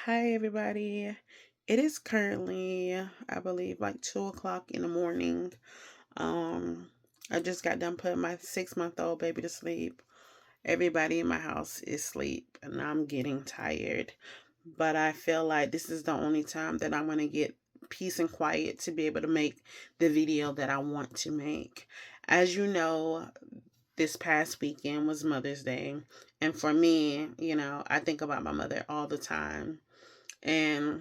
Hi, everybody. It is currently, I believe, like 2 o'clock in the morning. Um, I just got done putting my 6-month-old baby to sleep. Everybody in my house is asleep, and I'm getting tired. But I feel like this is the only time that I'm going to get peace and quiet to be able to make the video that I want to make. As you know, this past weekend was Mother's Day. And for me, I think about my mother all the time. And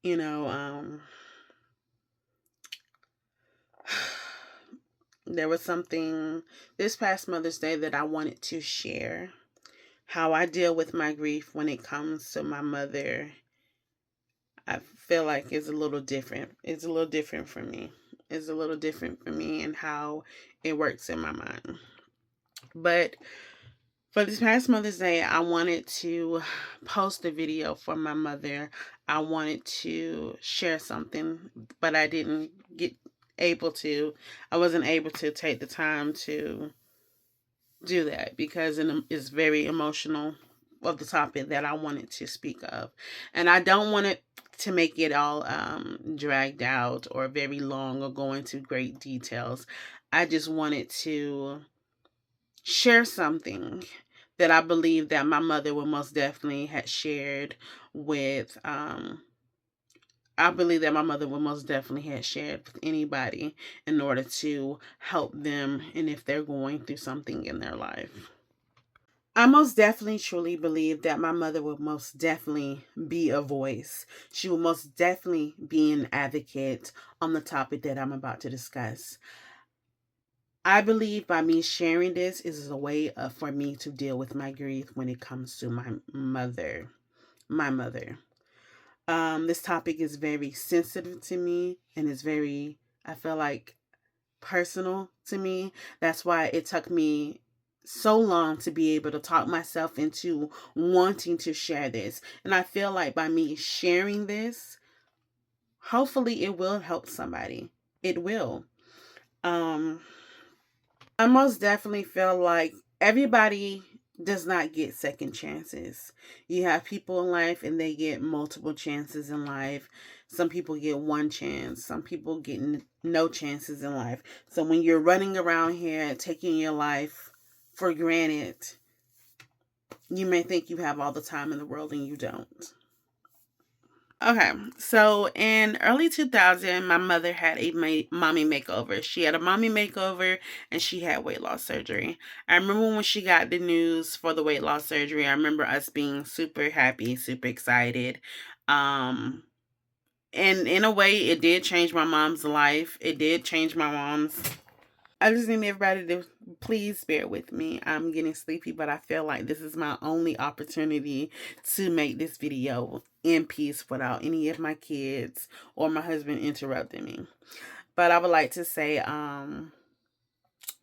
you know, um, there was something this past Mother's Day that I wanted to share. How I deal with my grief when it comes to my mother, I feel like it's a little different. It's a little different for me. It's a little different for me and how it works in my mind. But for this past Mother's Day, I wanted to post a video for my mother. I wanted to share something, but I didn't get able to. I wasn't able to take the time to do that because it's very emotional of the topic that I wanted to speak of. And I don't want it to make it all dragged out or very long or go into great details. I just wanted to share something that I believe that my mother would most definitely have shared with I believe that my mother would most definitely have shared with anybody in order to help them and if they're going through something in their life. I most definitely truly believe that my mother would most definitely be a voice. She will most definitely be an advocate on the topic that I'm about to discuss. I believe by me sharing this is a way for me to deal with my grief when it comes to my mother. My mother. This topic is very sensitive to me and is very, I feel like, personal to me. That's why it took me so long to be able to talk myself into wanting to share this. And I feel like by me sharing this, hopefully it will help somebody. It will. Um, I most definitely feel like everybody does not get second chances. You have people in life and they get multiple chances in life. Some people get one chance, some people get no chances in life. So when you're running around here taking your life for granted, you may think you have all the time in the world and you don't. Okay, so in early 2000, my mother had a mommy makeover. She had a mommy makeover and she had weight loss surgery. I remember when she got the news for the weight loss surgery, I remember us being super happy, super excited. Um, and in a way, it did change my mom's life. It did change my mom's. I just need everybody to please bear with me. I'm getting sleepy, but I feel like this is my only opportunity to make this video in peace without any of my kids or my husband interrupting me. But I would like to say,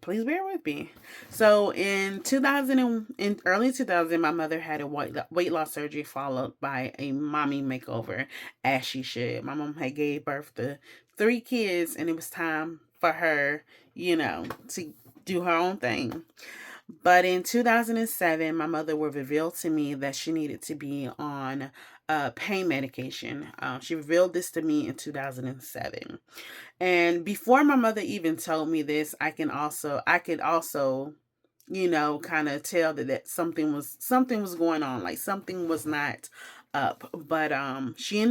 please bear with me. So in 2000, in early 2000, my mother had a weight loss surgery followed by a mommy makeover, as she should. My mom had gave birth to 3 kids, and it was time for her, to do her own thing. But in 2007, my mother would reveal to me that she needed to be on pain medication. She revealed this to me in 2007. And before my mother even told me this, I could also, kind of tell that something was going on, like something was not up. But she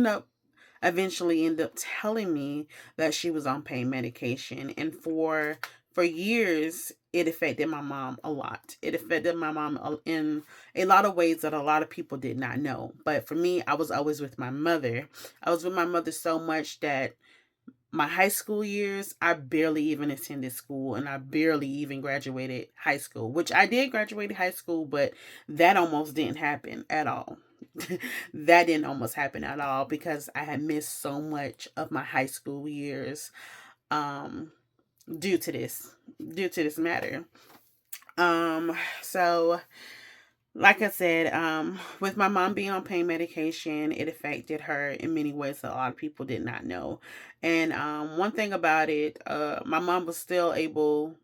eventually ended up telling me that she was on pain medication, and for years it affected my mom a lot. It affected my mom in a lot of ways that a lot of people did not know. But for me, I was always with my mother. I was with my mother so much that my high school years, I barely even attended school and I barely even graduated high school, which I did graduate high school, but that almost didn't happen at all. That didn't almost happen at all because I had missed so much of my high school years um due to this matter. So like I said, with my mom being on pain medication, it affected her in many ways that a lot of people did not know. And one thing about it, my mom was still able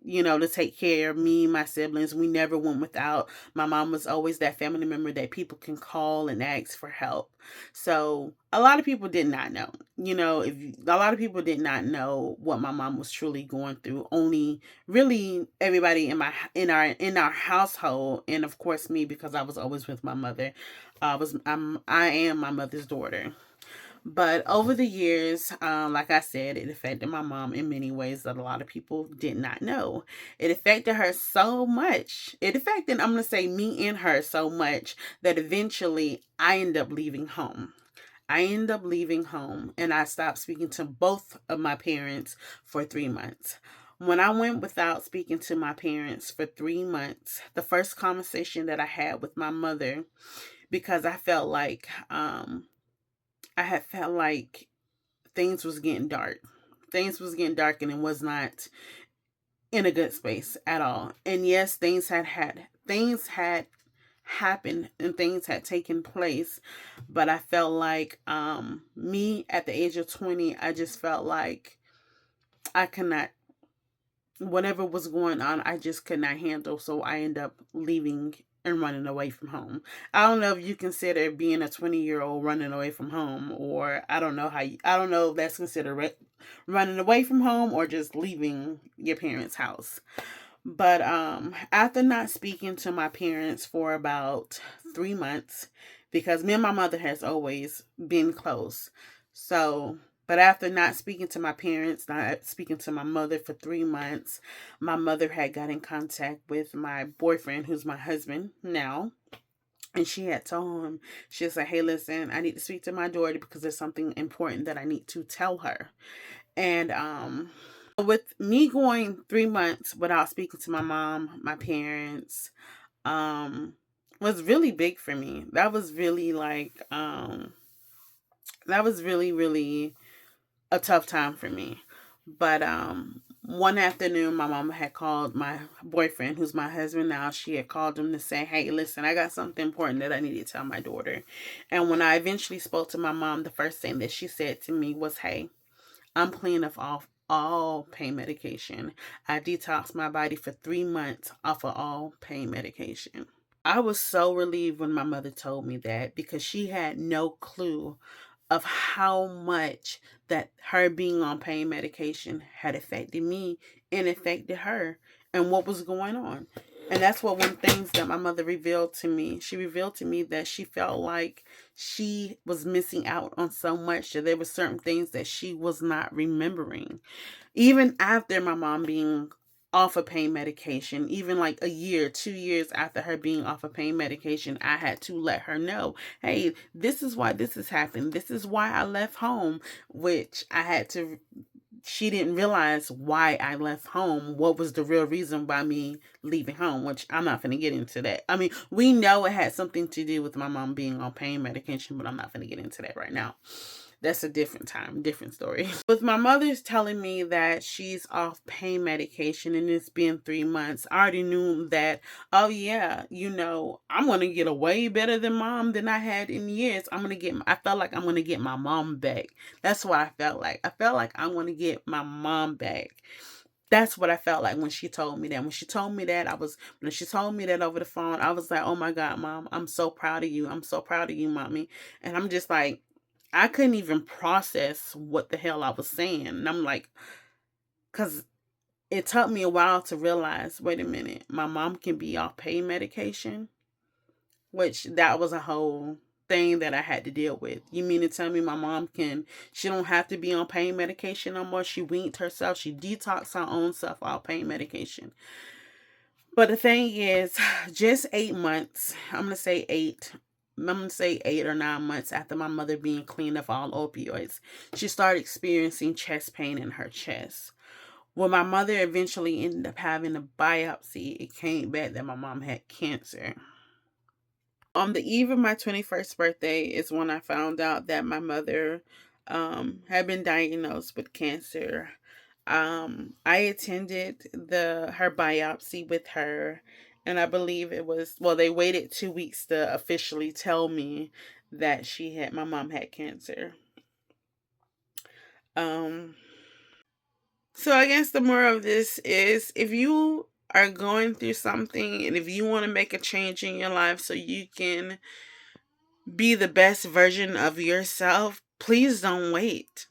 to take care of me, my siblings. We never went without. My mom was always that family member that people can call and ask for help. So a lot of people did not know. If a lot of people did not know what my mom was truly going through. Only really everybody in our household, and of course me, because I was always with my mother. I am my mother's daughter. But over the years, like I said, it affected my mom in many ways that a lot of people did not know. It affected her so much. It affected, I'm going to say, me and her so much that eventually I ended up leaving home. I ended up leaving home and I stopped speaking to both of my parents for 3 months. When I went without speaking to my parents for 3 months, the first conversation that I had with my mother, because I had felt like things was getting dark. Things was getting dark and it was not in a good space at all. And yes, things had happened and things had taken place, but I felt like me at the age of 20, I just felt like I could not, whatever was going on, I just could not handle. So I ended up leaving and running away from home. I don't know if you consider being a 20-year-old running away from home, or I don't know if that's considered running away from home or just leaving your parents' house. But after not speaking to my parents for about 3 months, because me and my mother has always been close. So, but after not speaking to my parents, not speaking to my mother for 3 months, my mother had got in contact with my boyfriend, who's my husband now. And she had told him, she said, "Hey, listen, I need to speak to my daughter because there's something important that I need to tell her." And with me going 3 months without speaking to my mom, my parents, um, was really big for me. That was really that was really, really a tough time for me. But one afternoon my mama had called my boyfriend, who's my husband now. She had called him to say, "Hey, listen, I got something important that I need to tell my daughter." And when I eventually spoke to my mom, the first thing that she said to me was, "Hey, I'm clean of all pain medication. I detoxed my body for 3 months off of all pain medication." I was so relieved when my mother told me that, because she had no clue of how much that her being on pain medication had affected me and affected her and what was going on. And that's what one things that my mother revealed to me. She revealed to me that she felt like she was missing out on so much, that there were certain things that she was not remembering. Even after my mom being off of pain medication, even like a year, 2 years after her being off of pain medication, I had to let her know, "Hey, this is why this has happened. This is why I left home," which I had to, she didn't realize why I left home. What was the real reason by me leaving home, which I'm not going to get into that. I mean, we know it had something to do with my mom being on pain medication, but I'm not going to get into that right now. That's a different time, different story. With my mother's telling me that she's off pain medication and it's been 3 months, I already knew that, oh yeah, I'm going to get a way better than mom than I had in years. I felt like I'm going to get my mom back. That's what I felt like. I felt like I'm going to get my mom back. That's what I felt like when she told me that. When she told me that over the phone, I was like, "Oh my God, mom, I'm so proud of you. I'm so proud of you, mommy." And I'm just like, I couldn't even process what the hell I was saying. And I'm like, because it took me a while to realize, wait a minute, my mom can be off pain medication, which that was a whole thing that I had to deal with. You mean to tell me my mom she don't have to be on pain medication no more? She weaned herself. She detoxed her own self off pain medication. But the thing is, just 8 months, I'm going to say 8 or 9 months after my mother being clean of all opioids, she started experiencing chest pain in her chest. When my mother eventually ended up having a biopsy, it came back that my mom had cancer. On the eve of my 21st birthday is when I found out that my mother had been diagnosed with cancer. I attended her biopsy with her, and I believe it was, well, they waited 2 weeks to officially tell me that my mom had cancer. Um, So I guess the moral of this is, if you are going through something and if you want to make a change in your life so you can be the best version of yourself, please don't wait.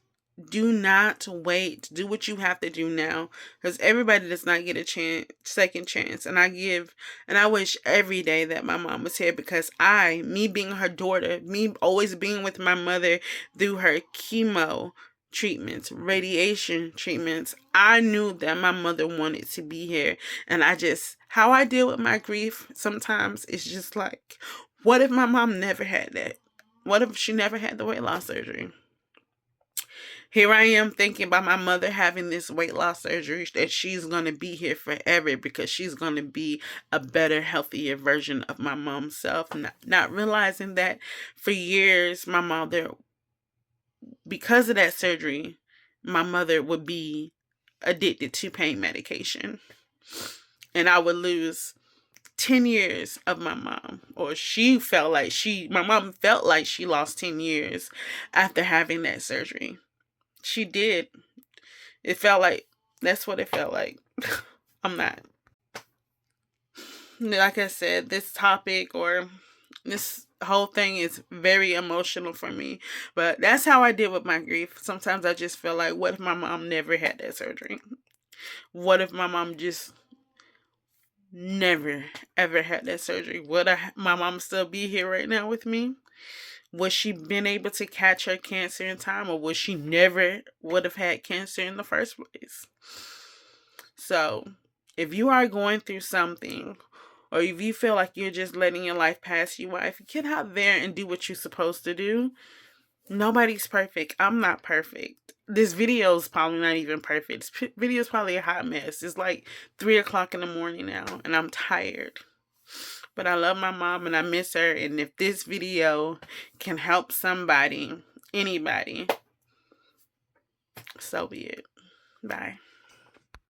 Do not wait. Do what you have to do now, because everybody does not get a second chance. And I wish every day that my mom was here, because me being her daughter, me always being with my mother through her chemo treatments, radiation treatments, I knew that my mother wanted to be here. And how I deal with my grief sometimes is just like, what if my mom never had that? What if she never had the weight loss surgery? Here I am thinking about my mother having this weight loss surgery, that she's going to be here forever because she's going to be a better, healthier version of my mom's self. Not realizing that for years, my mother, because of that surgery, my mother would be addicted to pain medication. And I would lose 10 years of my mom, or my mom felt like she lost 10 years after having that surgery. She did. It felt like, that's what it felt like. I'm not. Like I said, this topic or this whole thing is very emotional for me, but that's how I deal with my grief. Sometimes I just feel like, what if my mom never had that surgery? What if my mom just never ever had that surgery? Would my mom still be here right now with me? Would she been able to catch her cancer in time, or would she never would have had cancer in the first place? So, if you are going through something, or if you feel like you're just letting your life pass you by, if you get out there and do what you're supposed to do, nobody's perfect. I'm not perfect. This video is probably not even perfect. This video is probably a hot mess. It's like 3 o'clock in the morning now, and I'm tired. But I love my mom and I miss her. And if this video can help somebody, anybody, so be it. Bye.